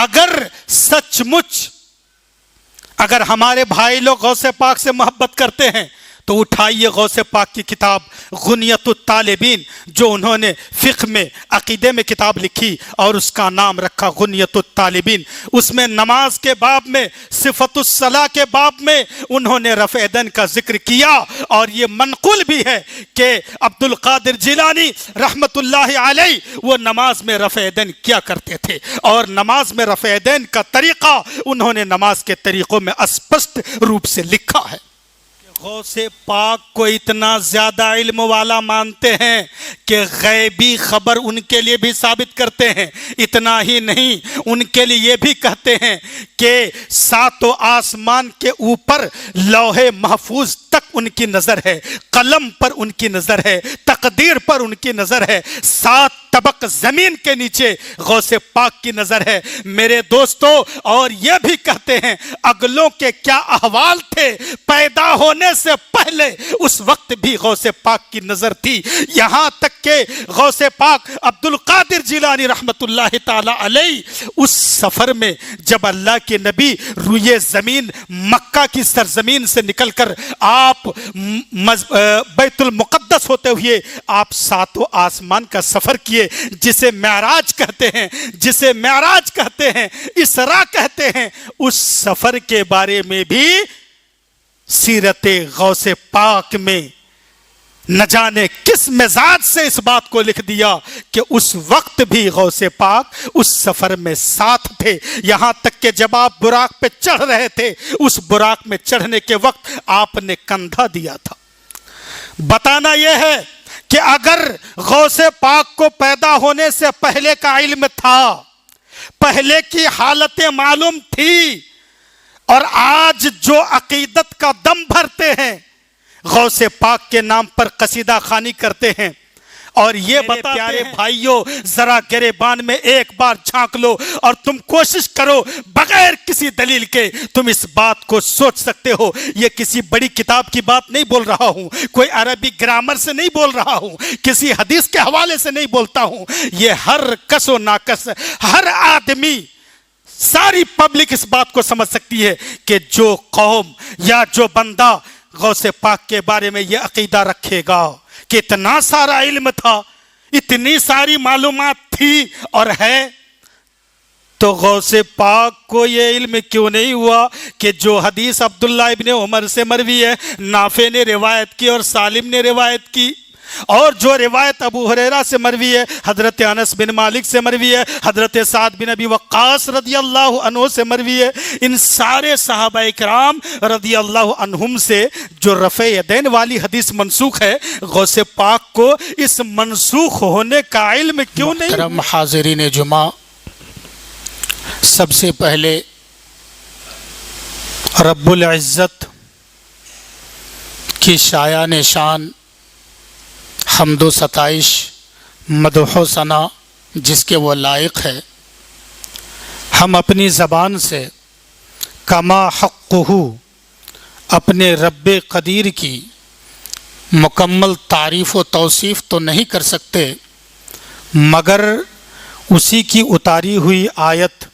اگر سچ مچ اگر ہمارے بھائی لوگ غوث پاک سے محبت کرتے ہیں تو اٹھائیے غوث پاک کی کتاب غنیۃ الطالبین، جو انہوں نے فقہ میں عقیدے میں کتاب لکھی اور اس کا نام رکھا غنیۃ الطالبین۔ اس میں نماز کے باب میں، صفت الصلاح کے باب میں انہوں نے رفع یدین کا ذکر کیا، اور یہ منقول بھی ہے کہ عبد القادر جیلانی رحمت اللہ علیہ وہ نماز میں رفع یدین کیا کرتے تھے، اور نماز میں رفع یدین کا طریقہ انہوں نے نماز کے طریقوں میں اسپشٹ روپ سے لکھا ہے۔ غوث پاک کو اتنا زیادہ علم والا مانتے ہیں کہ غیبی خبر ان کے لیے بھی ثابت کرتے ہیں۔ اتنا ہی نہیں، ان کے لیے یہ بھی کہتے ہیں کہ ساتوں آسمان کے اوپر لوح محفوظ تک ان کی نظر ہے، قلم پر ان کی نظر ہے، تقدیر پر ان کی نظر ہے، 7 طبق زمین کے نیچے غوث پاک کی نظر ہے۔ میرے دوستو، اور یہ بھی کہتے ہیں اگلوں کے کیا احوال تھے، پیدا ہونے سے پہلے اس وقت بھی غوث پاک کی نظر تھی۔ یہاں تک کہ غوث پاک عبد القادر جیلانی رحمت اللہ تعالی علیہ اس سفر میں جب اللہ کے نبی روئے زمین مکہ کی سرزمین سے نکل کر آپ بیت المقدس ہوتے ہوئے آپ 7 آسمان کا سفر کیے، جسے معراج کہتے ہیں، جسے معراج کہتے ہیں، اسراء کہتے ہیں، اس سفر کے بارے میں بھی سیرت غوث پاک میں نہ جانے کس مزاج سے اس بات کو لکھ دیا کہ اس وقت بھی غوث پاک اس سفر میں ساتھ تھے۔ یہاں تک کہ جب آپ براق پہ چڑھ رہے تھے، اس براق میں چڑھنے کے وقت آپ نے کندھا دیا تھا۔ بتانا یہ ہے کہ اگر غوث پاک کو پیدا ہونے سے پہلے کا علم تھا، پہلے کی حالتیں معلوم تھی، اور آج جو عقیدت کا دم بھرتے ہیں، غوث پاک کے نام پر قصیدہ خوانی کرتے ہیں، اور یہ بتاتے پیارے بھائیوں، ذرا گریبان میں ایک بار جھانک لو اور تم کوشش کرو، بغیر کسی دلیل کے تم اس بات کو سوچ سکتے ہو۔ یہ کسی بڑی کتاب کی بات نہیں بول رہا ہوں، کوئی عربی گرامر سے نہیں بول رہا ہوں، کسی حدیث کے حوالے سے نہیں بولتا ہوں۔ یہ ہر کس و ناکس، ہر آدمی، ساری پبلک اس بات کو سمجھ سکتی ہے کہ جو قوم یا جو بندہ غوث پاک کے بارے میں یہ عقیدہ رکھے گا کہ اتنا سارا علم تھا، اتنی ساری معلومات تھی اور ہے، تو غوث پاک کو یہ علم کیوں نہیں ہوا کہ جو حدیث عبداللہ ابن عمر سے مروی ہے، نافع نے روایت کی اور سالم نے روایت کی، اور جو روایت ابو ہریرہ سے مروی ہے، حضرت انس بن مالک سے مروی ہے، حضرت سعد بن ابی وقاص رضی اللہ عنہ سے مروی ہے، ان سارے صحابہ کرام رضی اللہ عنہم سے جو رفع یدین والی حدیث منسوخ ہے، غوث پاک کو اس منسوخ ہونے کا علم کیوں نہیں؟ محترم حاضرین جمعہ، سب سے پہلے رب العزت کی شایان شان حمد و ستائش، مدح و ثنا جس کے وہ لائق ہے، ہم اپنی زبان سے کما حقہ اپنے رب قدیر کی مکمل تعریف و توصیف تو نہیں کر سکتے، مگر اسی کی اتاری ہوئی آیت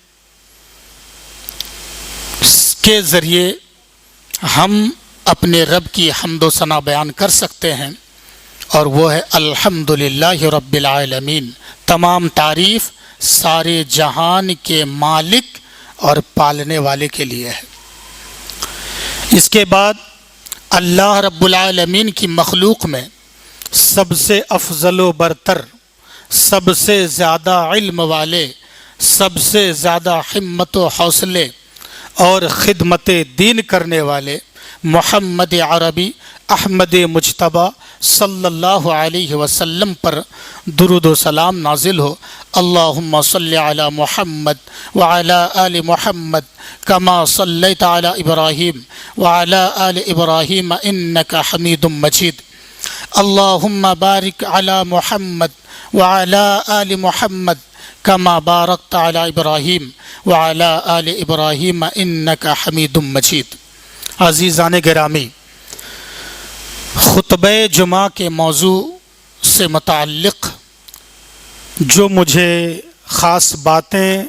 کے ذریعے ہم اپنے رب کی حمد و ثنا بیان کر سکتے ہیں، اور وہ ہے الحمدللہ رب العالمین۔ تمام تعریف سارے جہان کے مالک اور پالنے والے کے لیے ہے۔ اس کے بعد اللہ رب العالمین کی مخلوق میں سب سے افضل و برتر، سب سے زیادہ علم والے، سب سے زیادہ ہمت و حوصلے اور خدمت دین کرنے والے محمد عربی احمد مجتبی صلی اللہ علیہ وسلم پر درود و سلام نازل ہو۔ اللہم صلی علی محمد وعلی آل محمد کما صلیت علی ابراہیم وعلی آل ابراہیم انکا حمید مجید۔ اللہم بارک علی محمد وعلی آل محمد کما بارکت علی ابراہیم وعلی آل ابراہیم انکا حمید مجید۔ عزیزان گرامی، خطبہ جمعہ کے موضوع سے متعلق جو مجھے خاص باتیں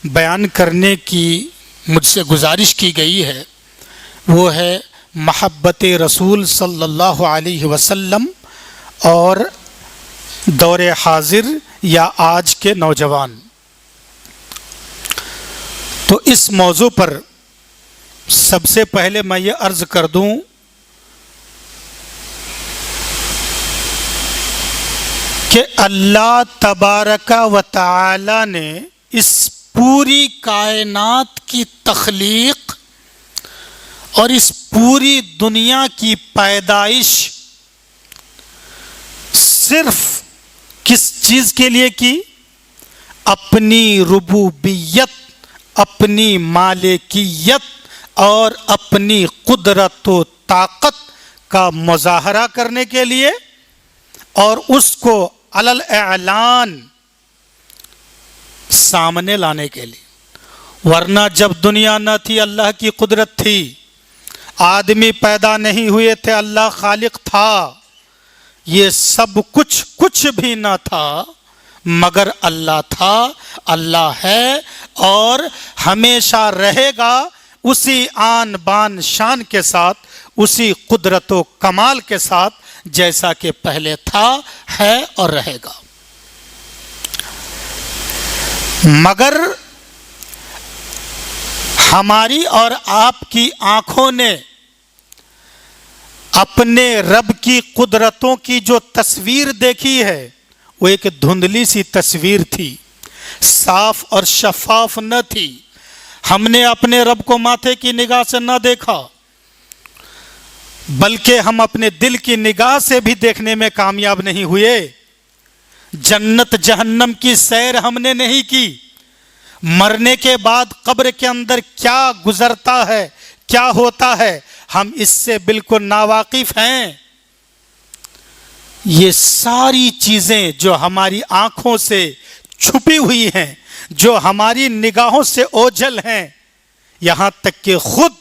بیان کرنے کی مجھ سے گزارش کی گئی ہے وہ ہے محبت رسول صلی اللہ علیہ وسلم اور دور حاضر یا آج کے نوجوان. تو اس موضوع پر سب سے پہلے میں یہ عرض کر دوں کہ اللہ تبارک و تعالی نے اس پوری کائنات کی تخلیق اور اس پوری دنیا کی پیدائش صرف کس چیز کے لیے کی؟ اپنی ربوبیت، اپنی مالکیت اور اپنی قدرت و طاقت کا مظاہرہ کرنے کے لیے اور اس کو علی الاعلان سامنے لانے کے لیے. ورنہ جب دنیا نہ تھی اللہ کی قدرت تھی، آدمی پیدا نہیں ہوئے تھے اللہ خالق تھا، یہ سب کچھ بھی نہ تھا مگر اللہ تھا، اللہ ہے اور ہمیشہ رہے گا اسی آن بان شان کے ساتھ، اسی قدرت و کمال کے ساتھ جیسا کہ پہلے تھا، ہے اور رہے گا. مگر ہماری اور آپ کی آنکھوں نے اپنے رب کی قدرتوں کی جو تصویر دیکھی ہے وہ ایک دھندلی سی تصویر تھی، صاف اور شفاف نہ تھی. ہم نے اپنے رب کو ماتھے کی نگاہ سے نہ دیکھا بلکہ ہم اپنے دل کی نگاہ سے بھی دیکھنے میں کامیاب نہیں ہوئے. جنت جہنم کی سیر ہم نے نہیں کی. مرنے کے بعد قبر کے اندر کیا گزرتا ہے، کیا ہوتا ہے، ہم اس سے بالکل ناواقف ہیں. یہ ساری چیزیں جو ہماری آنکھوں سے چھپی ہوئی ہیں، جو ہماری نگاہوں سے اوجھل ہیں، یہاں تک کہ خود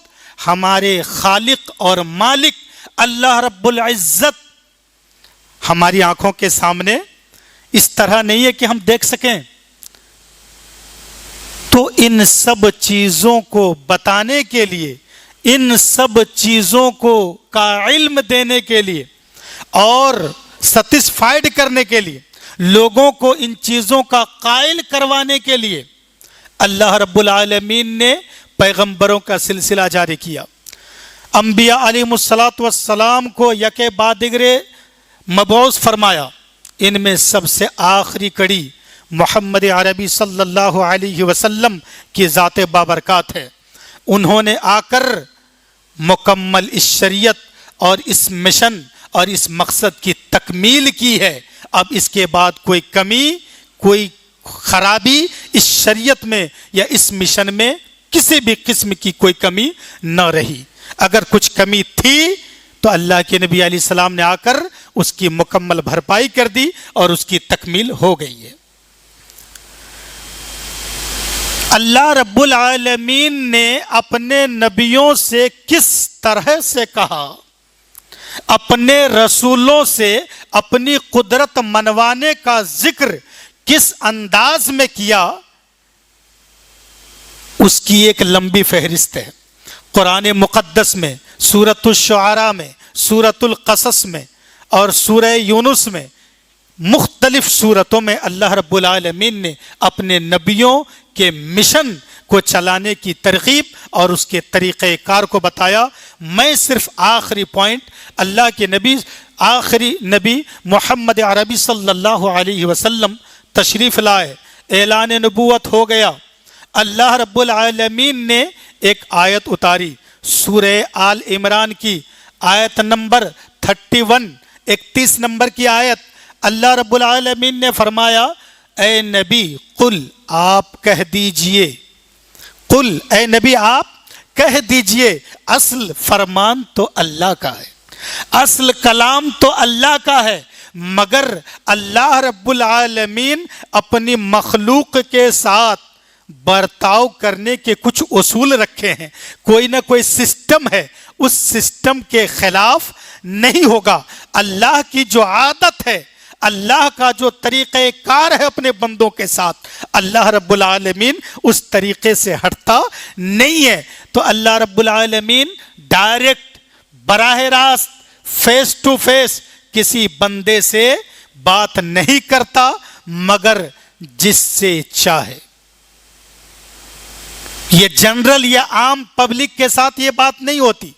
ہمارے خالق اور مالک اللہ رب العزت ہماری آنکھوں کے سامنے اس طرح نہیں ہے کہ ہم دیکھ سکیں. تو ان سب چیزوں کو بتانے کے لیے، ان سب چیزوں کو کا علم دینے کے لیے اور سیٹسفائیڈ کرنے کے لیے، لوگوں کو ان چیزوں کا قائل کروانے کے لیے اللہ رب العالمین نے پیغمبروں کا سلسلہ جاری کیا. انبیاء علیہم السلام کو یکے بعد دیگرے مبعوث فرمایا. ان میں سب سے آخری کڑی محمد عربی صلی اللہ علیہ وسلم کی ذات بابرکات ہے. انہوں نے آ کر مکمل اس شریعت اور اس مشن اور اس مقصد کی تکمیل کی ہے. اب اس کے بعد کوئی کمی، کوئی خرابی اس شریعت میں یا اس مشن میں کسی بھی قسم کی کوئی کمی نہ رہی. اگر کچھ کمی تھی تو اللہ کے نبی علیہ السلام نے آ کر اس کی مکمل بھرپائی کر دی اور اس کی تکمیل ہو گئی ہے. اللہ رب العالمین نے اپنے نبیوں سے کس طرح سے کہا، اپنے رسولوں سے اپنی قدرت منوانے کا ذکر کس انداز میں کیا، اس کی ایک لمبی فہرست ہے. قرآن مقدس میں، سورۃ الشعراء میں، سورۃ القصص میں اور سورہ یونس میں، مختلف صورتوں میں اللہ رب العالمین نے اپنے نبیوں کے مشن کو چلانے کی ترغیب اور اس کے طریقہ کار کو بتایا. میں صرف آخری پوائنٹ، اللہ کے نبی، آخری نبی محمد عربی صلی اللہ علیہ وسلم تشریف لائے، اعلان نبوت ہو گیا. اللہ رب العالمین نے ایک آیت اتاری، سورہ آل عمران کی آیت نمبر 31، 31 نمبر کی آیت. اللہ رب العالمین نے فرمایا، اے نبی قل، آپ کہہ دیجئے، قل اے نبی آپ کہہ دیجئے، اصل فرمان تو اللہ کا ہے، اصل کلام تو اللہ کا ہے، مگر اللہ رب العالمین اپنی مخلوق کے ساتھ برتاؤ کرنے کے کچھ اصول رکھے ہیں. کوئی نہ کوئی سسٹم ہے، اس سسٹم کے خلاف نہیں ہوگا. اللہ کی جو عادت ہے، اللہ کا جو طریقہ کار ہے اپنے بندوں کے ساتھ، اللہ رب العالمین اس طریقے سے ہٹتا نہیں ہے۔ تو اللہ رب العالمین ڈائریکٹ، براہ راست، فیس ٹو فیس کسی بندے سے بات نہیں کرتا مگر جس سے چاہے۔ یہ جنرل یا عام پبلک کے ساتھ یہ بات نہیں ہوتی۔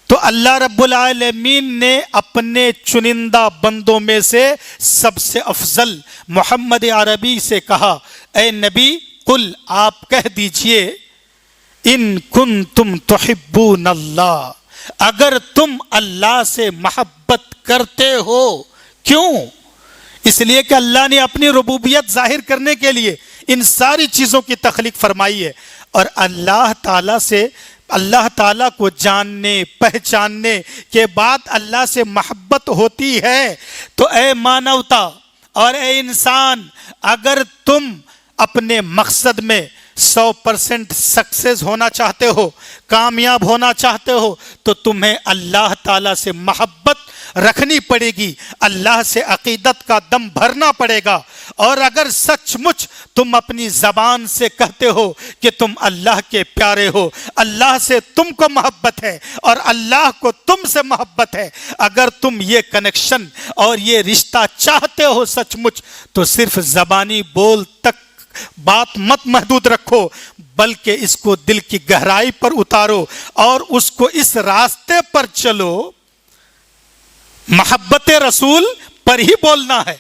تو اللہ رب العالمین نے اپنے چنندہ بندوں میں سے سب سے افضل محمد عربی سے کہا، اے نبی قل، آپ کہہ دیجئے، ان کنتم تحبون اللہ، اگر تم اللہ سے محبت کرتے ہو۔ کیوں؟ اس لیے کہ اللہ نے اپنی ربوبیت ظاہر کرنے کے لیے ان ساری چیزوں کی تخلیق فرمائی ہے، اور اللہ تعالیٰ کو جاننے پہچاننے کے بعد اللہ سے محبت ہوتی ہے۔ تو اے مانوتا اور اے انسان، اگر تم اپنے مقصد میں 100% سکسیس ہونا چاہتے ہو، کامیاب ہونا چاہتے ہو، تو تمہیں اللہ تعالیٰ سے محبت رکھنی پڑے گی، اللہ سے عقیدت کا دم بھرنا پڑے گا۔ اور اگر سچ مچ تم اپنی زبان سے کہتے ہو کہ تم اللہ کے پیارے ہو، اللہ سے تم کو محبت ہے اور اللہ کو تم سے محبت ہے، اگر تم یہ کنیکشن اور یہ رشتہ چاہتے ہو سچ مچ، تو صرف زبانی بول تک بات مت محدود رکھو، بلکہ اس کو دل کی گہرائی پر اتارو اور اس کو اس راستے پر چلو۔ محبت رسول پر ہی بولنا ہے،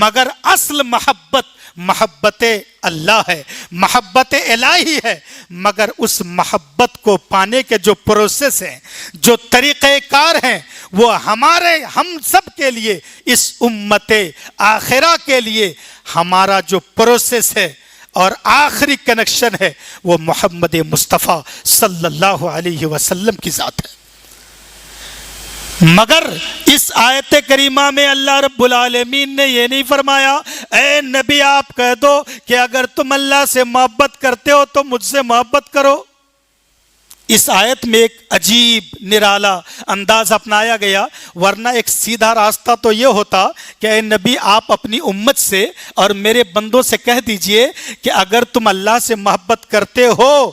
مگر اصل محبت اللہ ہے، محبت الہی ہے، مگر اس محبت کو پانے کے جو پروسیس ہیں، جو طریقہ کار ہیں، وہ ہم سب کے لیے، اس امت آخرہ کے لیے ہمارا جو پروسیس ہے اور آخری کنیکشن ہے وہ محمد مصطفیٰ صلی اللہ علیہ وسلم کی ذات ہے۔ مگر اس آیت کریمہ میں اللہ رب العالمین نے یہ نہیں فرمایا، اے نبی آپ کہہ دو کہ اگر تم اللہ سے محبت کرتے ہو تو مجھ سے محبت کرو۔ اس آیت میں ایک عجیب نرالا انداز اپنایا گیا، ورنہ ایک سیدھا راستہ تو یہ ہوتا کہ اے نبی آپ اپنی امت سے اور میرے بندوں سے کہہ دیجئے کہ اگر تم اللہ سے محبت کرتے ہو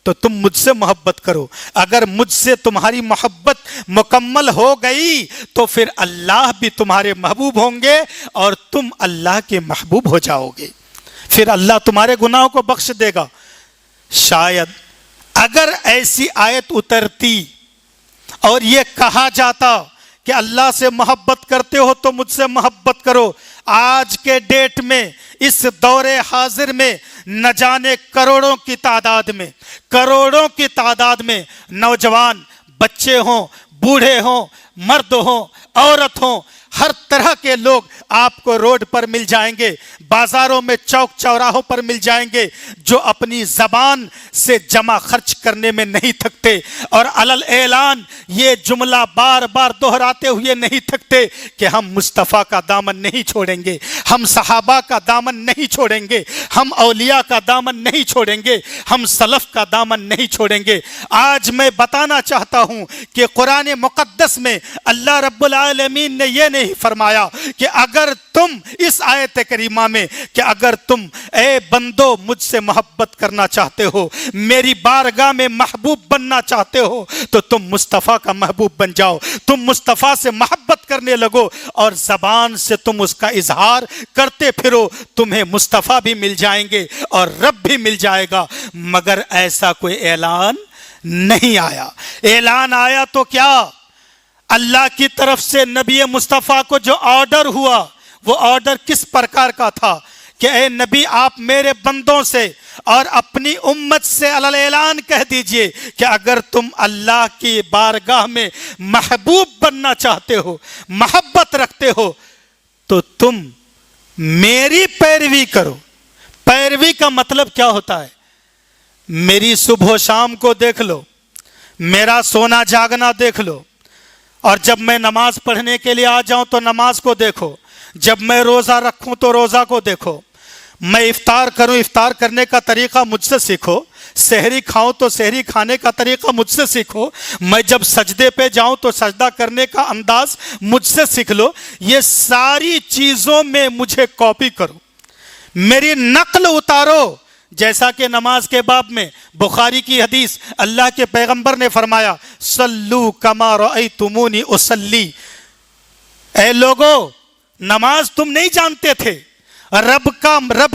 تو تم مجھ سے محبت کرو، اگر مجھ سے تمہاری محبت مکمل ہو گئی تو پھر اللہ بھی تمہارے محبوب ہوں گے اور تم اللہ کے محبوب ہو جاؤ گے، پھر اللہ تمہارے گناہوں کو بخش دے گا۔ شاید اگر ایسی آیت اترتی اور یہ کہا جاتا کہ اللہ سے محبت کرتے ہو تو مجھ سے محبت کرو، آج کے ڈیٹ میں، اس دور حاضر میں، نہ جانے کروڑوں کی تعداد میں نوجوان، بچے ہوں، بوڑھے ہوں، مرد ہوں، عورت ہوں، ہر طرح کے لوگ آپ کو روڈ پر مل جائیں گے، بازاروں میں چوک چوراہوں پر مل جائیں گے، جو اپنی زبان سے جمع خرچ کرنے میں نہیں تھکتے اور علل اعلان یہ جملہ بار بار دہراتے ہوئے نہیں تھکتے کہ ہم مصطفیٰ کا دامن نہیں چھوڑیں گے، ہم صحابہ کا دامن نہیں چھوڑیں گے، ہم اولیاء کا دامن نہیں چھوڑیں گے، ہم سلف کا دامن نہیں چھوڑیں گے۔ آج میں بتانا چاہتا ہوں کہ قرآن مقدس میں اللہ رب العالمین نے یہ نہیں فرمایا کہ اگر تم، اس آیت کریمہ میں، کہ اگر تم اے بندو مجھ سے محبت کرنا چاہتے ہو، میری بارگاہ میں محبوب بننا چاہتے ہو، تو تم مصطفیٰ کا محبوب بن جاؤ، تم مصطفیٰ سے محبت کرنے لگو اور زبان سے تم اس کا اظہار کرتے پھرو، تمہیں مصطفیٰ بھی مل جائیں گے اور رب بھی مل جائے گا۔ مگر ایسا کوئی اعلان نہیں آیا۔ اعلان آیا تو کیا؟ اللہ کی طرف سے نبی مصطفیٰ کو جو آرڈر ہوا، وہ آرڈر کس پرکار کا تھا کہ اے نبی آپ میرے بندوں سے اور اپنی امت سے علل اعلان کہہ دیجئے کہ اگر تم اللہ کی بارگاہ میں محبوب بننا چاہتے ہو، محبت رکھتے ہو، تو تم میری پیروی کرو۔ پیروی کا مطلب کیا ہوتا ہے؟ میری صبح و شام کو دیکھ لو، میرا سونا جاگنا دیکھ لو، اور جب میں نماز پڑھنے کے لیے آ جاؤں تو نماز کو دیکھو، جب میں روزہ رکھوں تو روزہ کو دیکھو، میں افطار کروں، افطار کرنے کا طریقہ مجھ سے سیکھو، سحری کھاؤں تو سحری کھانے کا طریقہ مجھ سے سیکھو، میں جب سجدے پہ جاؤں تو سجدہ کرنے کا انداز مجھ سے سیکھ لو، یہ ساری چیزوں میں مجھے کاپی کرو، میری نقل اتارو۔ جیسا کہ نماز کے باب میں بخاری کی حدیث اللہ کے پیغمبر نے فرمایا صلو کما رأیتمونی اصلی، اے لوگو نماز تم نہیں جانتے تھے، رب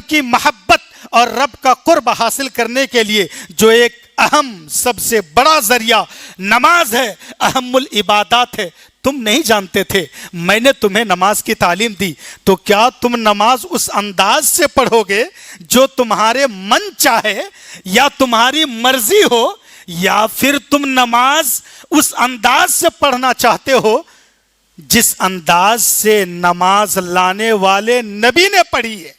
کی محبت اور رب کا قرب حاصل کرنے کے لیے جو ایک اہم سب سے بڑا ذریعہ نماز ہے، اہم العبادات ہے، تم نہیں جانتے تھے، میں نے تمہیں نماز کی تعلیم دی، تو کیا تم نماز اس انداز سے پڑھو گے جو تمہارے من چاہے یا تمہاری مرضی ہو، یا پھر تم نماز اس انداز سے پڑھنا چاہتے ہو جس انداز سے نماز لانے والے نبی نے پڑھی ہے؟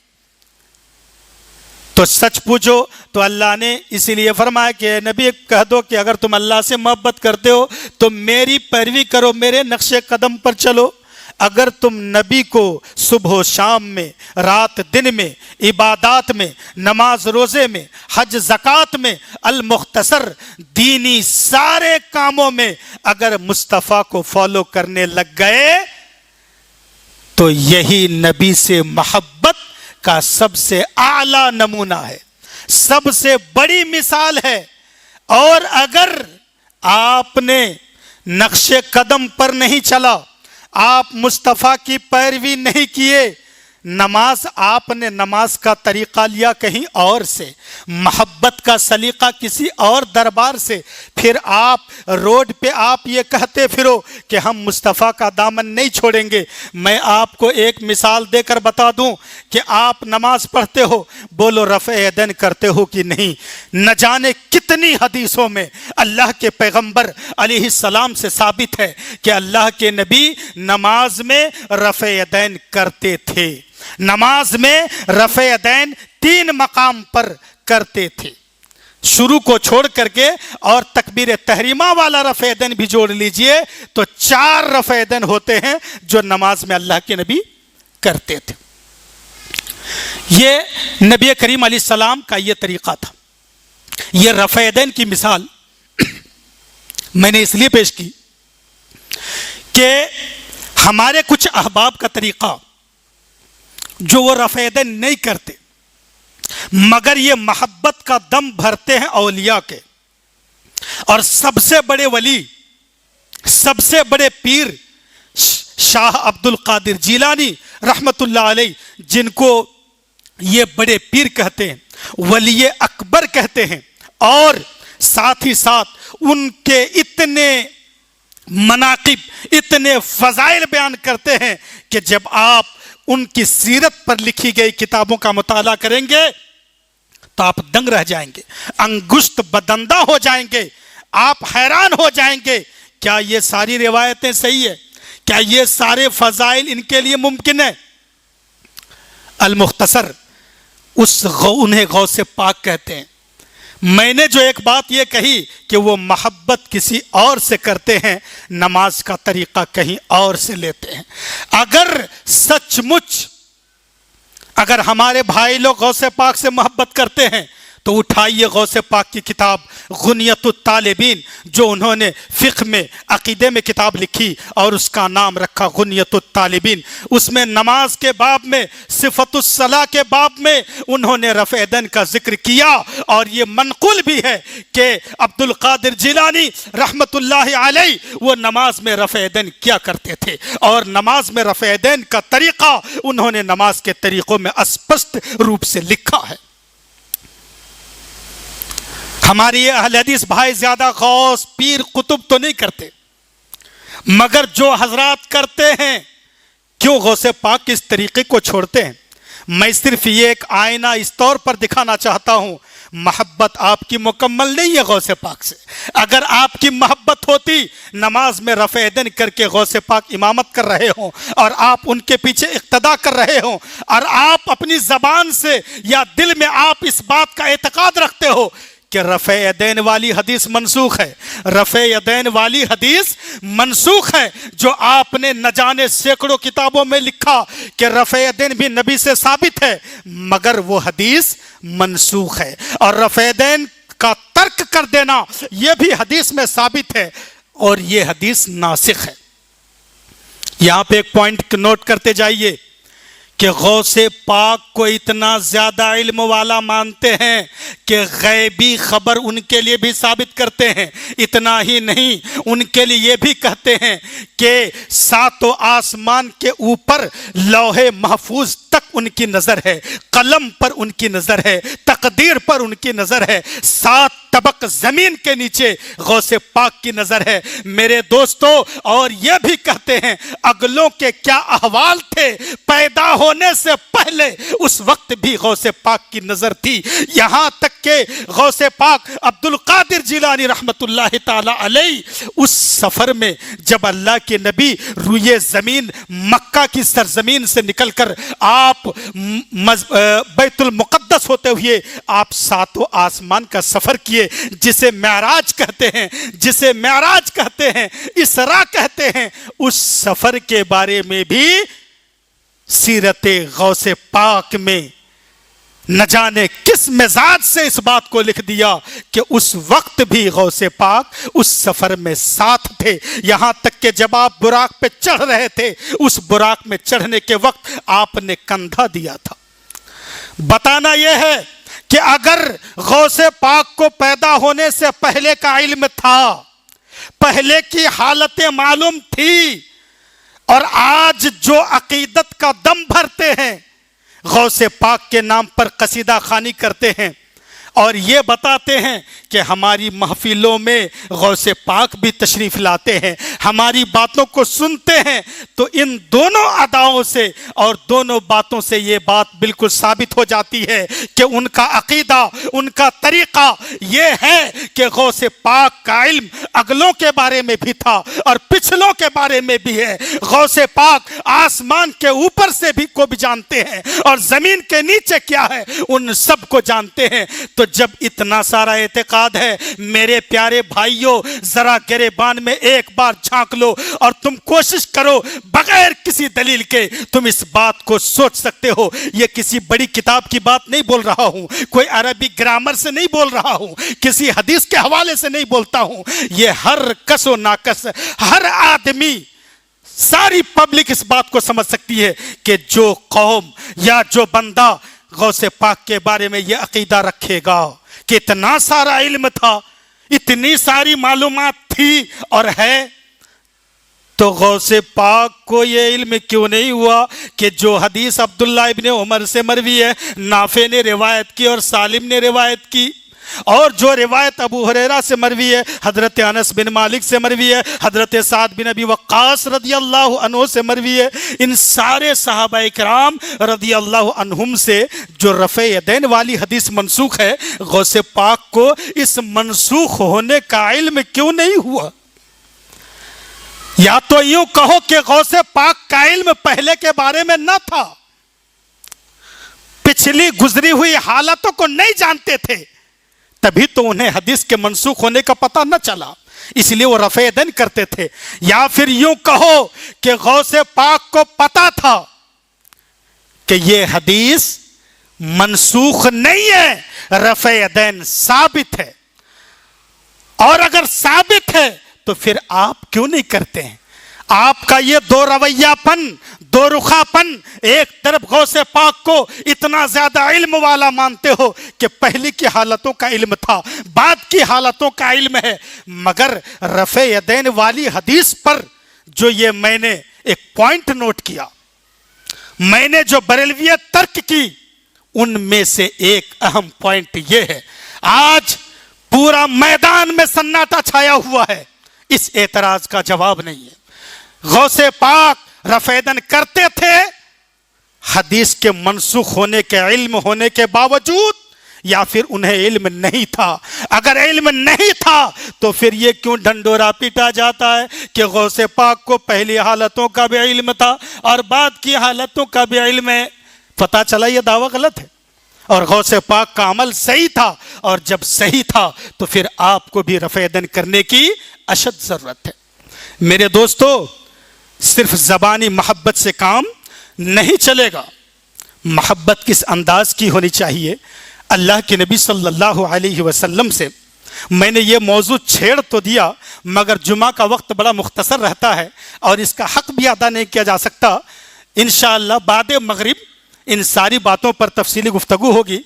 تو سچ پوچھو تو اللہ نے اسی لیے فرمایا کہ نبی کہہ دو کہ اگر تم اللہ سے محبت کرتے ہو تو میری پیروی کرو، میرے نقش قدم پر چلو۔ اگر تم نبی کو صبح و شام میں، رات دن میں، عبادات میں، نماز روزے میں، حج زکوٰۃ میں، المختصر دینی سارے کاموں میں اگر مصطفیٰ کو فالو کرنے لگ گئے تو یہی نبی سے محبت کا سب سے اعلیٰ نمونہ ہے، سب سے بڑی مثال ہے۔ اور اگر آپ نے نقش قدم پر نہیں چلا، آپ مصطفیٰ کی پیروی نہیں کیے، آپ نے نماز کا طریقہ لیا کہیں اور سے، محبت کا سلیقہ کسی اور دربار سے، پھر آپ روڈ پہ آپ یہ کہتے پھرو کہ ہم مصطفیٰ کا دامن نہیں چھوڑیں گے۔ میں آپ کو ایک مثال دے کر بتا دوں کہ آپ نماز پڑھتے ہو، بولو رفع یدین کرتے ہو کہ نہیں؟ نہ جانے کتنی حدیثوں میں اللہ کے پیغمبر علیہ السلام سے ثابت ہے کہ اللہ کے نبی نماز میں رفع یدین کرتے تھے، نماز میں رفع یدین 3 مقام پر کرتے تھے، شروع کو چھوڑ کر کے، اور تکبیر تحریمہ والا رفع یدین بھی جوڑ لیجئے تو 4 رفع یدین ہوتے ہیں جو نماز میں اللہ کے نبی کرتے تھے۔ یہ نبی کریم علیہ السلام کا یہ طریقہ تھا۔ یہ رفع یدین کی مثال میں نے اس لیے پیش کی کہ ہمارے کچھ احباب کا طریقہ جو وہ رفع یدین نہیں کرتے مگر یہ محبت کا دم بھرتے ہیں اولیاء کے، اور سب سے بڑے ولی، سب سے بڑے پیر شاہ عبد القادر جیلانی رحمت اللہ علیہ، جن کو یہ بڑے پیر کہتے ہیں، ولی اکبر کہتے ہیں، اور ساتھ ہی ساتھ ان کے اتنے مناقب، اتنے فضائل بیان کرتے ہیں کہ جب آپ ان کی سیرت پر لکھی گئی کتابوں کا مطالعہ کریں گے تو آپ دنگ رہ جائیں گے، انگشت بدندہ ہو جائیں گے، آپ حیران ہو جائیں گے کیا یہ ساری روایتیں صحیح ہے؟ کیا یہ سارے فضائل ان کے لیے ممکن ہے؟ المختصر انہیں غوث پاک کہتے ہیں۔ میں نے جو ایک بات یہ کہی کہ وہ محبت کسی اور سے کرتے ہیں، نماز کا طریقہ کہیں اور سے لیتے ہیں۔ اگر سچ مچ اگر ہمارے بھائی لوگ غوث پاک سے محبت کرتے ہیں تو اٹھائیے غوث پاک کی کتاب غنیت الطالبین، جو انہوں نے فقہ میں، عقیدے میں کتاب لکھی اور اس کا نام رکھا غنیت الطالبین۔ اس میں نماز کے باب میں، صفت الصلاح کے باب میں انہوں نے رفع یدین کا ذکر کیا، اور یہ منقول بھی ہے کہ عبد القادر جیلانی رحمت اللہ علیہ وہ نماز میں رفع یدین کیا کرتے تھے، اور نماز میں رفع یدین کا طریقہ انہوں نے نماز کے طریقوں میں اسپشٹ روپ سے لکھا ہے۔ ہماری یہ اہل حدیث بھائی زیادہ غوث پیر قطب تو نہیں کرتے، مگر جو حضرات کرتے ہیں کیوں غوث پاک اس طریقے کو چھوڑتے ہیں؟ میں صرف یہ ایک آئینہ اس طور پر دکھانا چاہتا ہوں، محبت آپ کی مکمل نہیں ہے غوث پاک سے۔ اگر آپ کی محبت ہوتی، نماز میں رفع یدین کر کے غوث پاک امامت کر رہے ہوں اور آپ ان کے پیچھے اقتدا کر رہے ہوں، اور آپ اپنی زبان سے یا دل میں آپ اس بات کا اعتقاد رکھتے ہو کہ رفع یدین والی حدیث منسوخ ہے، رفع یدین والی حدیث منسوخ ہے، جو آپ نے نہ جانے سینکڑوں کتابوں میں لکھا کہ رفع یدین بھی نبی سے ثابت ہے، مگر وہ حدیث منسوخ ہے، اور رفع یدین کا ترک کر دینا یہ بھی حدیث میں ثابت ہے، اور یہ حدیث ناسخ ہے۔ یہاں پہ ایک پوائنٹ نوٹ کرتے جائیے کہ غوث پاک کو اتنا زیادہ علم والا مانتے ہیں کہ غیبی خبر ان کے لیے بھی ثابت کرتے ہیں۔ اتنا ہی نہیں، ان کے لیے یہ بھی کہتے ہیں کہ ساتوں آسمان کے اوپر لوح محفوظ تک ان کی نظر ہے، قلم پر ان کی نظر ہے، تقدیر پر ان کی نظر ہے، 7 طبق زمین کے نیچے غوث پاک کی نظر ہے۔ میرے دوستو، اور یہ بھی کہتے ہیں اگلوں کے کیا احوال تھے، پیدا ہونے سے پہلے اس وقت بھی غوث پاک کی نظر تھی، یہاں تک کہ غوث پاک عبد القادر جیلانی رحمت اللہ تعالی علیہ اس سفر میں جب اللہ کے نبی روئے زمین مکہ کی سرزمین سے نکل کر آپ بیت المقدس ہوتے ہوئے آپ 7 آسمان کا سفر کیے، جسے معراج کہتے ہیں، جسے معراج کہتے ہیں، اسراء کہتے ہیں، اس سفر کے بارے میں بھی سیرت غوث پاک میں نہ جانے کس مزاج سے اس بات کو لکھ دیا کہ اس وقت بھی غوث پاک اس سفر میں ساتھ تھے، یہاں تک کہ جب آپ براق پہ چڑھ رہے تھے، اس براق میں چڑھنے کے وقت آپ نے کندھا دیا تھا۔ بتانا یہ ہے کہ اگر غوث پاک کو پیدا ہونے سے پہلے کا علم تھا، پہلے کی حالتیں معلوم تھی، اور آج جو عقیدت کا دم بھرتے ہیں، غوث پاک کے نام پر قصیدہ خوانی کرتے ہیں اور یہ بتاتے ہیں کہ ہماری محفلوں میں غوث پاک بھی تشریف لاتے ہیں، ہماری باتوں کو سنتے ہیں، تو ان دونوں اداؤں سے اور دونوں باتوں سے یہ بات بالکل ثابت ہو جاتی ہے کہ ان کا عقیدہ، ان کا طریقہ یہ ہے کہ غوث پاک کا علم اگلوں کے بارے میں بھی تھا اور پچھلوں کے بارے میں بھی ہے۔ غوث پاک آسمان کے اوپر سے بھی کو بھی جانتے ہیں اور زمین کے نیچے کیا ہے ان سب کو جانتے ہیں۔ تو جب اتنا سارا اعتقاد ہے میرے پیارے بھائیوں، ذرا گریبان میں ایک بار جھانک لو اور تم کوشش کرو، بغیر کسی دلیل کے تم اس بات کو سوچ سکتے ہو۔ یہ کسی بڑی کتاب کی بات نہیں بول رہا ہوں، کوئی عربی گرامر سے نہیں بول رہا ہوں، کسی حدیث کے حوالے سے نہیں بولتا ہوں، یہ ہر کس و ناکس، ہر آدمی، ساری پبلک اس بات کو سمجھ سکتی ہے کہ جو قوم یا جو بندہ غوث پاک کے بارے میں یہ عقیدہ رکھے گا کہ اتنا سارا علم تھا، اتنی ساری معلومات تھی اور ہے، تو غوث پاک کو یہ علم کیوں نہیں ہوا کہ جو حدیث عبداللہ ابن عمر سے مروی ہے، نافع نے روایت کی اور سالم نے روایت کی، اور جو روایت ابو ہریرہ سے مروی ہے، حضرت انس بن مالک سے مروی ہے، حضرت سعد بن ابی وقاص رضی اللہ عنہ سے مروی ہے، ان سارے صحابہ کرام رضی اللہ عنہم سے جو رفع یدین والی حدیث منسوخ ہے، غوث پاک کو اس منسوخ ہونے کا علم کیوں نہیں ہوا؟ یا تو یوں کہو کہ غوث پاک کا علم پہلے کے بارے میں نہ تھا، پچھلی گزری ہوئی حالتوں کو نہیں جانتے تھے، تبھی تو انہیں حدیث کے منسوخ ہونے کا پتہ نہ چلا، اس لیے وہ رفع یدین کرتے تھے۔ یا پھر یوں کہو کہ غوث پاک کو پتا تھا کہ یہ حدیث منسوخ نہیں ہے، رفع یدین ثابت ہے، اور اگر ثابت ہے تو پھر آپ کیوں نہیں کرتے ہیں؟ آپ کا یہ دو رویہ پن، دو رخا پن، ایک طرف غوث پاک کو اتنا زیادہ علم والا مانتے ہو کہ پہلی کی حالتوں کا علم تھا، بعد کی حالتوں کا علم ہے، مگر رفع یدین والی حدیث پر جو یہ میں نے ایک پوائنٹ نوٹ کیا، میں نے جو بریلویت ترک کی، ان میں سے ایک اہم پوائنٹ یہ ہے، آج پورا میدان میں سناٹا چھایا ہوا ہے، اس اعتراض کا جواب نہیں ہے۔ غوث پاک رفع یدین کرتے تھے حدیث کے منسوخ ہونے کے علم ہونے کے باوجود، یا پھر انہیں علم نہیں تھا؟ اگر علم نہیں تھا تو پھر یہ کیوں ڈھنڈورا پیٹا جاتا ہے کہ غوث پاک کو پہلی حالتوں کا بھی علم تھا اور بعد کی حالتوں کا بھی علم ہے؟ پتہ چلا یہ دعویٰ غلط ہے، اور غوث پاک کا عمل صحیح تھا، اور جب صحیح تھا تو پھر آپ کو بھی رفع یدین کرنے کی اشد ضرورت ہے۔ میرے دوستو، صرف زبانی محبت سے کام نہیں چلے گا۔ محبت کس انداز کی ہونی چاہیے؟ اللہ کے نبی صلی اللہ علیہ وسلم سے میں نے یہ موضوع چھیڑ تو دیا، مگر جمعہ کا وقت بڑا مختصر رہتا ہے اور اس کا حق بھی ادا نہیں کیا جا سکتا۔ انشاءاللہ بعد مغرب ان ساری باتوں پر تفصیلی گفتگو ہوگی۔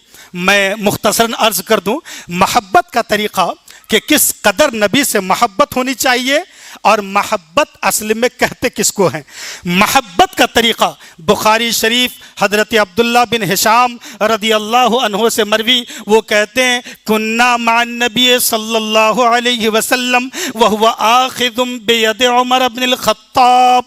میں مختصراً عرض کر دوں محبت کا طریقہ، کہ کس قدر نبی سے محبت ہونی چاہیے، اور محبت اصل میں کہتے کس کو ہیں۔ محبت کا طریقہ بخاری شریف حضرت عبداللہ بن ہشام رضی اللہ عنہ سے مروی، وہ کہتے ہیں کنا مع النبی صلی اللہ علیہ وسلم وہو آخذ بید عمر بن الخطاب۔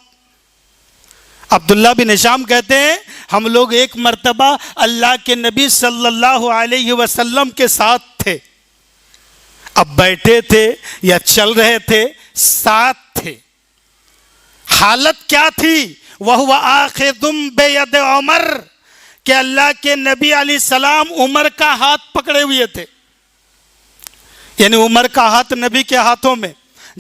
عبداللہ بن ہشام کہتے ہیں ہم لوگ ایک مرتبہ اللہ کے نبی صلی اللہ علیہ وسلم کے ساتھ تھے، اب بیٹھے تھے یا چل رہے تھے، ساتھ تھے۔ حالت کیا تھی؟ وَهُوَ آخِذٌ بِيَدِ عمر، کہ اللہ کے نبی علیہ السلام عمر کا ہاتھ پکڑے ہوئے تھے، یعنی عمر کا ہاتھ نبی کے ہاتھوں میں۔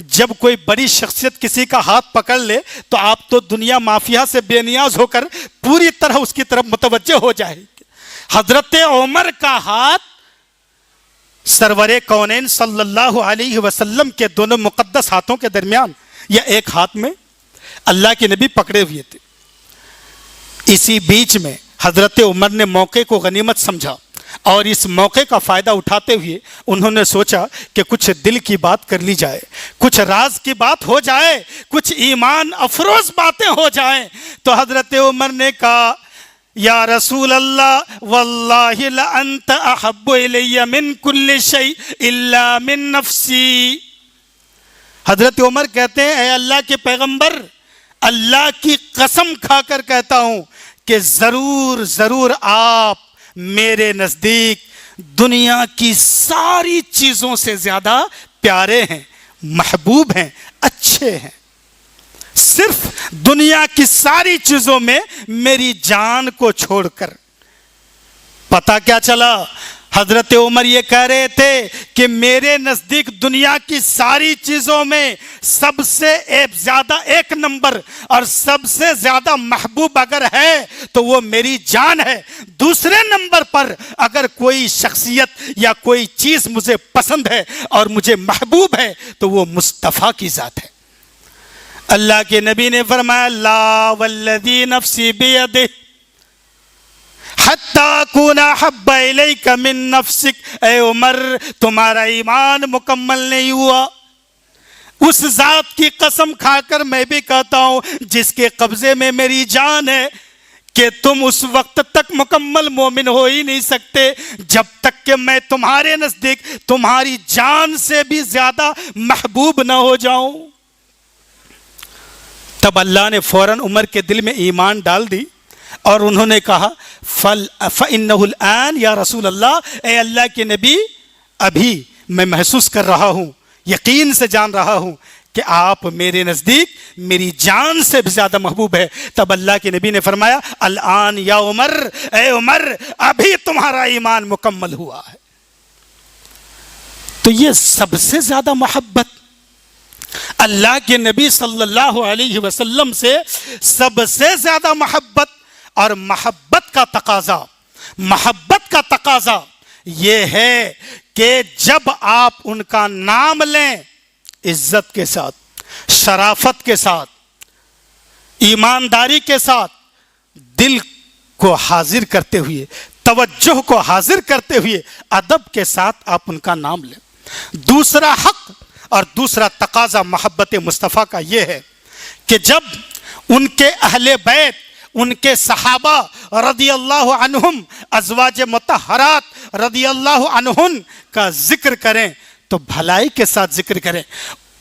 جب کوئی بڑی شخصیت کسی کا ہاتھ پکڑ لے تو آپ تو دنیا مافیا سے بے نیاز ہو کر پوری طرح اس کی طرف متوجہ ہو جائے گی۔ حضرت عمر کا ہاتھ سرور کونین صلی اللہ علیہ وسلم کے دونوں مقدس ہاتھوں کے درمیان یا ایک ہاتھ میں اللہ کے نبی پکڑے ہوئے تھے۔ اسی بیچ میں حضرت عمر نے موقع کو غنیمت سمجھا، اور اس موقع کا فائدہ اٹھاتے ہوئے انہوں نے سوچا کہ کچھ دل کی بات کر لی جائے، کچھ راز کی بات ہو جائے، کچھ ایمان افروز باتیں ہو جائیں۔ تو حضرت عمر نے کہا یا رسول اللہ واللہ لانت احب الی من کل شیء الا من نفسی۔ حضرت عمر کہتے ہیں اے اللہ کے پیغمبر، اللہ کی قسم کھا کر کہتا ہوں کہ ضرور ضرور آپ میرے نزدیک دنیا کی ساری چیزوں سے زیادہ پیارے ہیں، محبوب ہیں، اچھے ہیں۔ صرف دنیا کی ساری چیزوں میں میری جان کو چھوڑ کر۔ پتہ کیا چلا؟ حضرت عمر یہ کہہ رہے تھے کہ میرے نزدیک دنیا کی ساری چیزوں میں سب سے زیادہ ایک نمبر اور سب سے زیادہ محبوب اگر ہے تو وہ میری جان ہے۔ دوسرے نمبر پر اگر کوئی شخصیت یا کوئی چیز مجھے پسند ہے اور مجھے محبوب ہے تو وہ مصطفیٰ کی ذات ہے۔ اللہ کے نبی نے فرمایا لا والذی نفسی بیدہ حتی اکون احب الیک من نفسک۔ اے عمر، تمہارا ایمان مکمل نہیں ہوا۔ اس ذات کی قسم کھا کر میں بھی کہتا ہوں جس کے قبضے میں میری جان ہے کہ تم اس وقت تک مکمل مومن ہو ہی نہیں سکتے جب تک کہ میں تمہارے نزدیک تمہاری جان سے بھی زیادہ محبوب نہ ہو جاؤں۔ تب اللہ نے فوراً عمر کے دل میں ایمان ڈال دی اور انہوں نے کہا فَإِنَّهُ الْآن یا رسول اللہ، اے اللہ کے نبی، ابھی میں محسوس کر رہا ہوں، یقین سے جان رہا ہوں کہ آپ میرے نزدیک میری جان سے بھی زیادہ محبوب ہے۔ تب اللہ کے نبی نے فرمایا الآن یا عمر، اے عمر، ابھی تمہارا ایمان مکمل ہوا ہے۔ تو یہ سب سے زیادہ محبت اللہ کے نبی صلی اللہ علیہ وسلم سے، سب سے زیادہ محبت اور محبت کا تقاضا یہ ہے کہ جب آپ ان کا نام لیں عزت کے ساتھ، شرافت کے ساتھ، ایمانداری کے ساتھ، دل کو حاضر کرتے ہوئے، توجہ کو حاضر کرتے ہوئے، ادب کے ساتھ آپ ان کا نام لیں۔ دوسرا حق اور دوسرا تقاضا محبت مصطفیٰ کا یہ ہے کہ جب ان کے اہل بیت، ان کے صحابہ رضی اللہ عنہم، ازواج مطہرات رضی اللہ عنہن کا ذکر کریں تو بھلائی کے ساتھ ذکر کریں،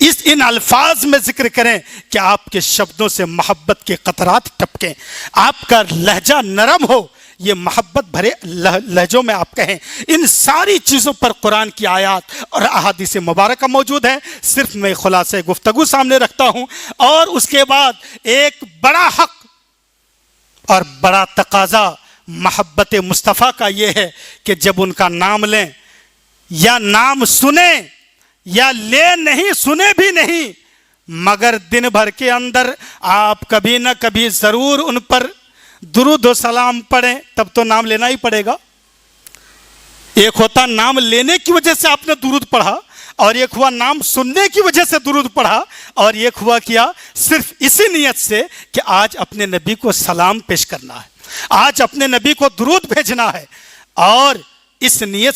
ان الفاظ میں ذکر کریں کہ آپ کے شبدوں سے محبت کے قطرات ٹپکیں، آپ کا لہجہ نرم ہو، یہ محبت بھرے لہجوں میں آپ کہیں۔ ان ساری چیزوں پر قرآن کی آیات اور احادیث مبارکہ موجود ہیں۔ صرف میں خلاصہ گفتگو سامنے رکھتا ہوں، اور اس کے بعد ایک بڑا حق اور بڑا تقاضا محبت مصطفیٰ کا یہ ہے کہ جب ان کا نام لیں یا نام سنیں یا لے نہیں سنے بھی نہیں مگر دن بھر کے اندر آپ کبھی نہ کبھی ضرور ان پر درود و سلام پڑھیں، تب تو نام لینا ہی پڑے گا۔ ایک ہوتا نام لینے کی وجہ سے آپ نے درود پڑھا، اور ایک ہوا نام سننے کی وجہ سے درود پڑھا، اور ایک ہوا کیا صرف اسی نیت سے کہ آج اپنے نبی کو سلام پیش کرنا ہے، آج اپنے نبی کو درود بھیجنا ہے۔ اور اس نیت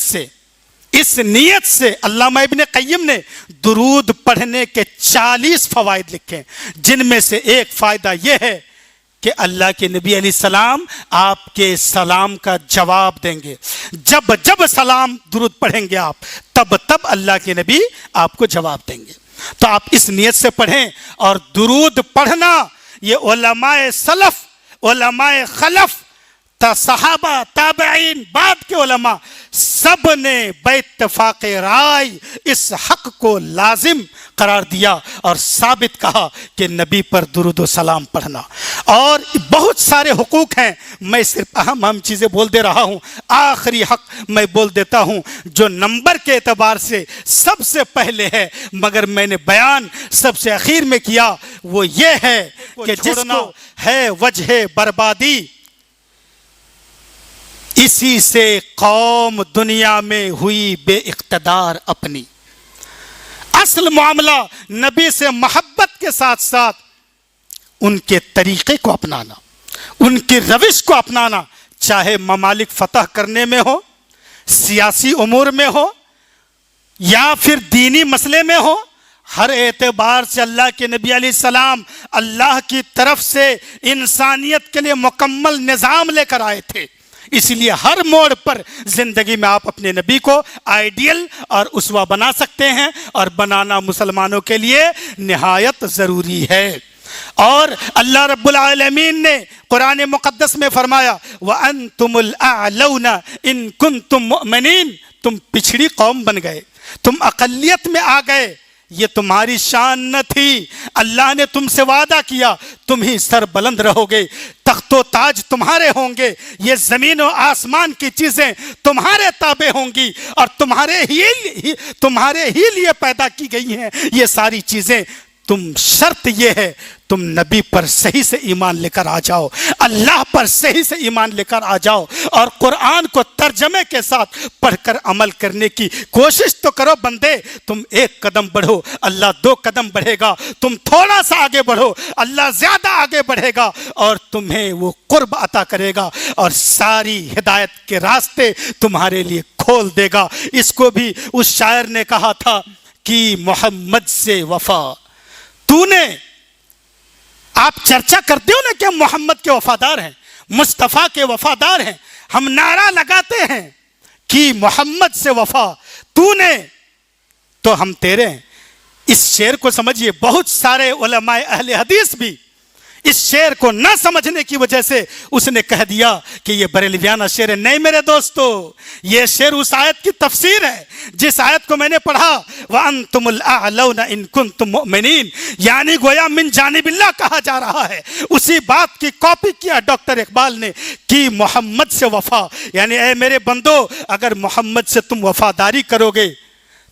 سے علامہ ابن قیم نے درود پڑھنے کے 40 فوائد لکھے، جن میں سے ایک فائدہ یہ ہے کہ اللہ کے نبی علیہ السلام آپ کے سلام کا جواب دیں گے۔ جب جب سلام درود پڑھیں گے آپ، تب تب اللہ کے نبی آپ کو جواب دیں گے۔ تو آپ اس نیت سے پڑھیں۔ اور درود پڑھنا یہ علماء سلف، علماء خلف، صحابہ، تابعین، بعد کے علماء سب نے بے اتفاق رائے اس حق کو لازم قرار دیا اور ثابت کہا کہ نبی پر درود و سلام پڑھنا۔ اور بہت سارے حقوق ہیں، میں صرف اہم چیزیں بول دے رہا ہوں۔ آخری حق میں بول دیتا ہوں جو نمبر کے اعتبار سے سب سے پہلے ہے مگر میں نے بیان سب سے اخیر میں کیا، وہ یہ ہے کہ جس کو ہے وجہ بربادی، اسی سے قوم دنیا میں ہوئی بے اقتدار اپنی۔ اصل معاملہ نبی سے محبت کے ساتھ ساتھ ان کے طریقے کو اپنانا، ان کی روش کو اپنانا، چاہے ممالک فتح کرنے میں ہو، سیاسی امور میں ہو یا پھر دینی مسئلے میں ہو۔ ہر اعتبار سے اللہ کے نبی علیہ السلام اللہ کی طرف سے انسانیت کے لیے مکمل نظام لے کر آئے تھے۔ اس لیے ہر موڑ پر زندگی میں آپ اپنے نبی کو آئیڈیل اور اسوہ بنا سکتے ہیں، اور بنانا مسلمانوں کے لیے نہایت ضروری ہے۔ اور اللہ رب العالمین نے قرآن مقدس میں فرمایا وَأَنْتُمُ الْأَعْلَوْنَ إِن كُنْتُم مُؤْمِنِينَ، تم پچھڑی قوم بن گئے، تم اقلیت میں آ گئے، یہ تمہاری شان نہ تھی۔ اللہ نے تم سے وعدہ کیا تم ہی سر بلند رہو گے، تخت و تاج تمہارے ہوں گے، یہ زمین و آسمان کی چیزیں تمہارے تابع ہوں گی، اور تمہارے ہی لیے پیدا کی گئی ہیں یہ ساری چیزیں۔ تم شرط یہ ہے تم نبی پر صحیح سے ایمان لے کر آ جاؤ، اللہ پر صحیح سے ایمان لے کر آ جاؤ، اور قرآن کو ترجمے کے ساتھ پڑھ کر عمل کرنے کی کوشش تو کرو بندے۔ تم ایک قدم بڑھو، اللہ 2 قدم بڑھے گا، تم تھوڑا سا آگے بڑھو، اللہ زیادہ آگے بڑھے گا، اور تمہیں وہ قرب عطا کرے گا اور ساری ہدایت کے راستے تمہارے لیے کھول دے گا۔ اس کو بھی اس شاعر نے کہا تھا کہ محمد سے وفا تو نے، آپ چرچا کرتے ہو نا کہ ہم محمد کے وفادار ہیں، مصطفیٰ کے وفادار ہیں، ہم نعرہ لگاتے ہیں کہ محمد سے وفا تو نے، تو ہم تیرے ہیں۔ اس شعر کو سمجھیے، بہت سارے علماء اہل حدیث بھی اس شعر کو نہ سمجھنے کی وجہ سے اس نے کہہ دیا کہ یہ بریلویانہ شعر ہے۔ نہیں میرے دوستو، یہ شعر اس آیت کی تفسیر ہے جس آیت کو میں نے پڑھا وَأَنْتُمُ الْأَعْلَوْنَ إِن كُنْتُم مُؤْمِنِينَ، یعنی گویا من جانب اللہ کہا جا رہا ہے۔ اسی بات کی کاپی کیا ڈاکٹر اقبال نے کہ محمد سے وفا، یعنی اے میرے بندو اگر محمد سے تم وفاداری کرو گے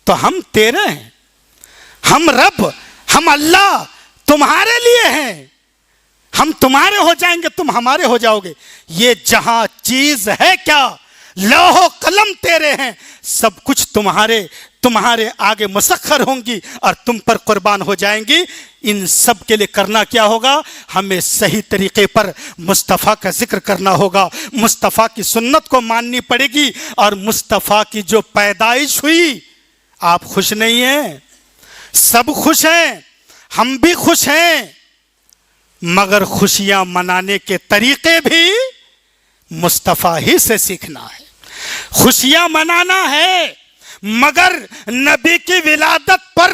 تو ہم تیرے ہیں، ہم رب، ہم اللہ تمہارے لیے ہیں، ہم تمہارے ہو جائیں گے، تم ہمارے ہو جاؤ گے۔ یہ جہاں چیز ہے کیا، لوح و قلم تیرے ہیں، سب کچھ تمہارے آگے مسخر ہوں گی اور تم پر قربان ہو جائیں گی۔ ان سب کے لیے کرنا کیا ہوگا؟ ہمیں صحیح طریقے پر مصطفیٰ کا ذکر کرنا ہوگا، مصطفیٰ کی سنت کو ماننی پڑے گی، اور مصطفیٰ کی جو پیدائش ہوئی، آپ خوش نہیں ہیں؟ سب خوش ہیں، ہم بھی خوش ہیں، مگر خوشیاں منانے کے طریقے بھی مصطفیٰ ہی سے سیکھنا ہے۔ خوشیاں منانا ہے، مگر نبی کی ولادت پر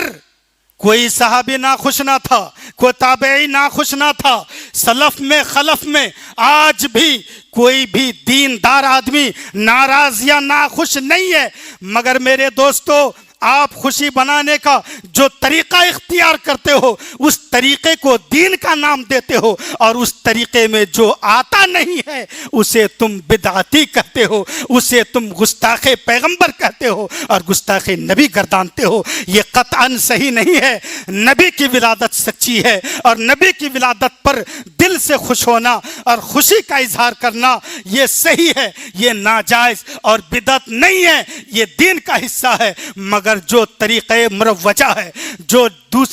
کوئی صحابی ناخوش نہ تھا، کوئی تابعی ناخوش نہ تھا، سلف میں خلف میں آج بھی کوئی بھی دیندار آدمی ناراض یا ناخوش نہیں ہے، مگر میرے دوستو آپ خوشی بنانے کا جو طریقہ اختیار کرتے ہو اس طریقے کو دین کا نام دیتے ہو، اور اس طریقے میں جو آتا نہیں ہے اسے تم بدعتی کہتے ہو، اسے تم گستاخ پیغمبر کہتے ہو اور گستاخ نبی گردانتے ہو۔ یہ قطعاً صحیح نہیں ہے۔ نبی کی ولادت سچی ہے، اور نبی کی ولادت پر دل سے خوش ہونا اور خوشی کا اظہار کرنا یہ صحیح ہے، یہ ناجائز اور بدعت نہیں ہے، یہ دین کا حصہ ہے۔ مگر جو طریقے مروجہ ہے، جو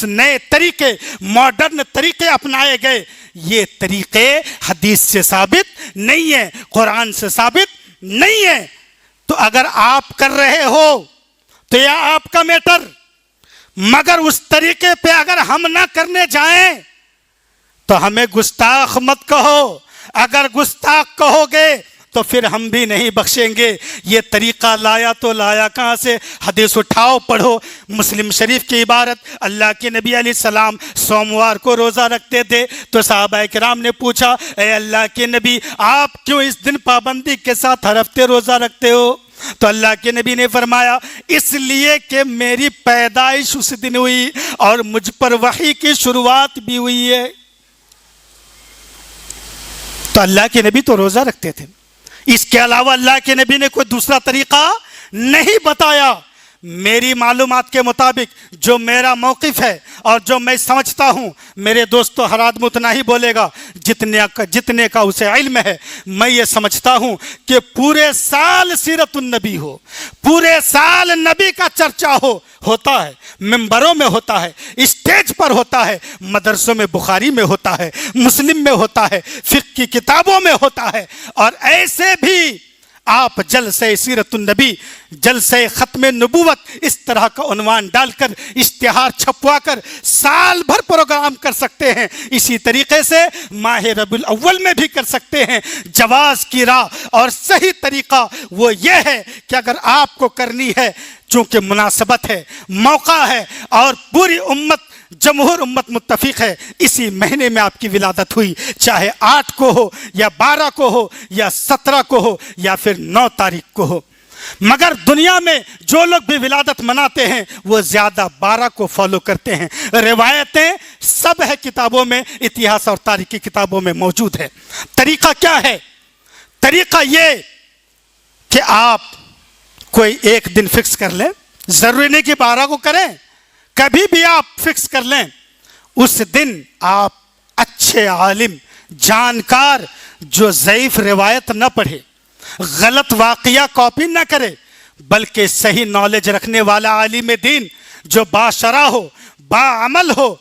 نئے طریقے ماڈرن طریقے اپنائے گئے، یہ طریقے حدیث سے ثابت نہیں ہیں، قرآن سے ثابت نہیں ہیں۔ تو اگر آپ کر رہے ہو تو یہ آپ کا میٹر، مگر اس طریقے پہ اگر ہم نہ کرنے جائیں تو ہمیں گستاخ مت کہو۔ اگر گستاخ کہو گے تو پھر ہم بھی نہیں بخشیں گے۔ یہ طریقہ لایا تو لایا کہاں سے؟ حدیث اٹھاؤ پڑھو، مسلم شریف کی عبارت، اللہ کے نبی علیہ السلام سوموار کو روزہ رکھتے تھے، تو صحابہ کرام نے پوچھا اے اللہ کے نبی آپ کیوں اس دن پابندی کے ساتھ ہر ہفتے روزہ رکھتے ہو؟ تو اللہ کے نبی نے فرمایا اس لیے کہ میری پیدائش اس دن ہوئی اور مجھ پر وحی کی شروعات بھی ہوئی ہے۔ تو اللہ کے نبی تو روزہ رکھتے تھے، اس کے علاوہ اللہ کے نبی نے کوئی دوسرا طریقہ نہیں بتایا۔ میری معلومات کے مطابق جو میرا موقف ہے اور جو میں سمجھتا ہوں، میرے دوستو ہر آدمی اتنا ہی بولے گا جتنے کا اسے علم ہے۔ میں یہ سمجھتا ہوں کہ پورے سال سیرت النبی ہو، پورے سال نبی کا چرچا ہوتا ہے، ممبروں میں ہوتا ہے، اسٹیج پر ہوتا ہے، مدرسوں میں بخاری میں ہوتا ہے، مسلم میں ہوتا ہے، فقہ کی کتابوں میں ہوتا ہے، اور ایسے بھی آپ جلسہ سیرت النبی، جلسہ ختم نبوت اس طرح کا عنوان ڈال کر اشتہار چھپوا کر سال بھر پروگرام کر سکتے ہیں۔ اسی طریقے سے ماہ ربیع الاول میں بھی کر سکتے ہیں۔ جواز کی راہ اور صحیح طریقہ وہ یہ ہے کہ اگر آپ کو کرنی ہے، چونکہ مناسبت ہے، موقع ہے، اور پوری امت جمہور امت متفق ہے، اسی مہینے میں آپ کی ولادت ہوئی، چاہے 8 کو ہو یا 12 کو ہو یا 17 کو ہو یا پھر 9 تاریخ کو ہو۔ مگر دنیا میں جو لوگ بھی ولادت مناتے ہیں وہ زیادہ 12 کو فالو کرتے ہیں۔ روایتیں سب ہے کتابوں میں، اتہاس اور تاریخ کی کتابوں میں موجود ہے۔ طریقہ کیا ہے؟ طریقہ یہ کہ آپ کوئی ایک دن فکس کر لیں، ضروری نہیں کہ 12 کو کریں، کبھی بھی آپ فکس کر لیں۔ اس دن آپ اچھے عالم، جانکار، جو ضعیف روایت نہ پڑھے، غلط واقعہ کاپی نہ کرے، بلکہ صحیح نالج رکھنے والا عالم دین جو باشرح ہو، باعمل ہو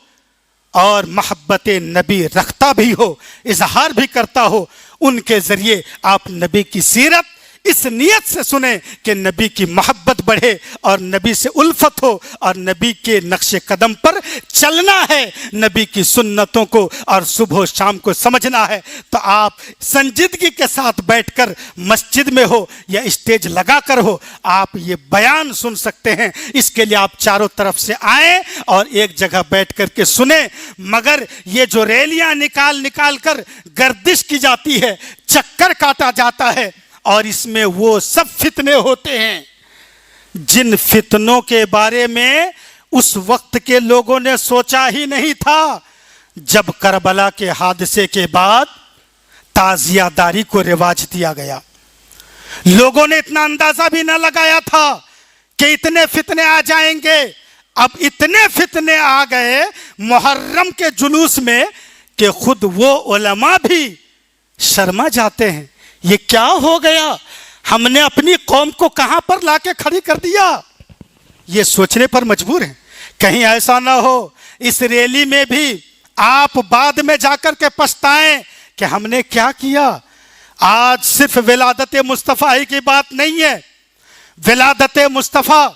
اور محبت نبی رکھتا بھی ہو، اظہار بھی کرتا ہو، ان کے ذریعے آپ نبی کی سیرت اس نیت سے سنیں کہ نبی کی محبت بڑھے اور نبی سے الفت ہو اور نبی کے نقش قدم پر چلنا ہے، نبی کی سنتوں کو اور صبح و شام کو سمجھنا ہے۔ تو آپ سنجیدگی کے ساتھ بیٹھ کر مسجد میں ہو یا اسٹیج لگا کر ہو، آپ یہ بیان سن سکتے ہیں۔ اس کے لیے آپ چاروں طرف سے آئیں اور ایک جگہ بیٹھ کر کے سنیں۔ مگر یہ جو ریلیاں نکال کر گردش کی جاتی ہے، چکر کاٹا جاتا ہے، اور اس میں وہ سب فتنے ہوتے ہیں جن فتنوں کے بارے میں اس وقت کے لوگوں نے سوچا ہی نہیں تھا۔ جب کربلا کے حادثے کے بعد تعزیہ داری کو رواج دیا گیا، لوگوں نے اتنا اندازہ بھی نہ لگایا تھا کہ اتنے فتنے آ جائیں گے۔ اب اتنے فتنے آ گئے محرم کے جلوس میں کہ خود وہ علماء بھی شرما جاتے ہیں۔ یہ کیا ہو گیا؟ ہم نے اپنی قوم کو کہاں پر لا کے کھڑی کر دیا؟ یہ سوچنے پر مجبور ہیں۔ کہیں ایسا نہ ہو اس ریلی میں بھی آپ بعد میں جا کر کے پچھتائیں کہ ہم نے کیا کیا۔ آج صرف ولادت مصطفیٰ ہی کی بات نہیں ہے، ولادت مصطفیٰ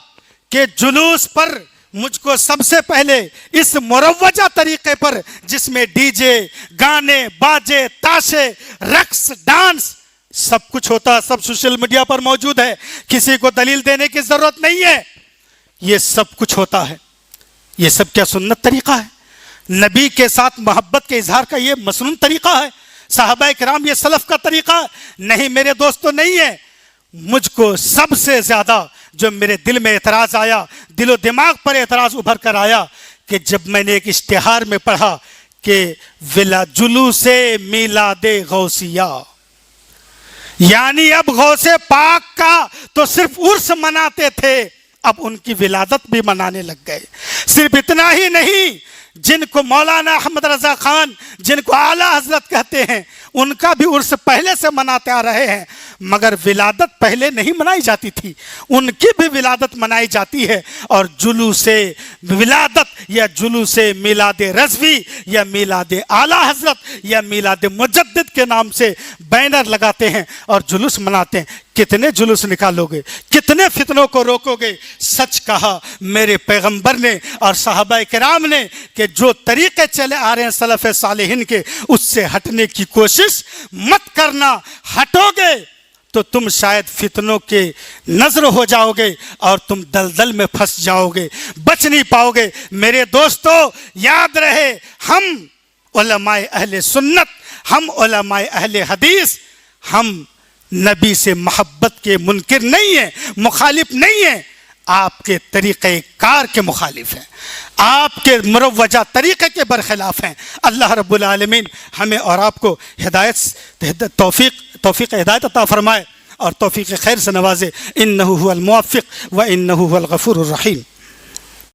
کے جلوس پر مجھ کو سب سے پہلے اس مروجہ طریقے پر، جس میں ڈی جے، گانے، باجے، تاشے، رقص، ڈانس سب کچھ ہوتا ہے، سب سوشل میڈیا پر موجود ہے، کسی کو دلیل دینے کی ضرورت نہیں ہے، یہ سب کچھ ہوتا ہے۔ یہ سب کیا سنت طریقہ ہے؟ نبی کے ساتھ محبت کے اظہار کا یہ مسنون طریقہ ہے؟ صحابہ کرام یہ سلف کا طریقہ ہے؟ نہیں میرے دوستو، نہیں ہے۔ مجھ کو سب سے زیادہ جو میرے دل میں اعتراض آیا، دل و دماغ پر اعتراض ابھر کر آیا کہ جب میں نے ایک اشتہار میں پڑھا کہ جلوس میلاد غوثیہ، یعنی اب غوث پاک کا تو صرف عرس مناتے تھے، اب ان کی ولادت بھی منانے لگ گئے۔ صرف اتنا ہی نہیں، جن کو مولانا احمد رضا خان، جن کو اعلیٰ حضرت کہتے ہیں، ان کا بھی عرس پہلے سے مناتے آ رہے ہیں، مگر ولادت پہلے نہیں منائی جاتی تھی، ان کی بھی ولادت منائی جاتی ہے۔ اور جلوس ولادت یا جلوس میلاد رضوی یا میلاد اعلیٰ حضرت یا میلاد مجدد کے نام سے بینر لگاتے ہیں اور جلوس مناتے ہیں۔ کتنے جلوس نکالو گے؟ کتنے فتنوں کو روکو گے؟ سچ کہا میرے پیغمبر نے اور صحابہ کرام نے کہ جو طریقے چلے آ رہے ہیں سلف صالحین کے، اس سے ہٹنے کی کوشش مت کرنا۔ ہٹو گے تو تم شاید فتنوں کے نظر ہو جاؤ گے اور تم دلدل میں پھنس جاؤ گے، بچ نہیں پاؤ گے۔ میرے دوستو یاد رہے، ہم علماء اہل سنت، ہم علماء اہل حدیث، ہم نبی سے محبت کے منکر نہیں ہیں، مخالف نہیں ہیں، آپ کے طریقہ کار کے مخالف ہیں، آپ کے مروجہ طریقے کے برخلاف ہیں۔ اللہ رب العالمین ہمیں اور آپ کو توفیق ہدایت عطا فرمائے اور توفیق خیر سے نوازے۔ انہ هو الموفق و انہ هو الغفور الرحیم۔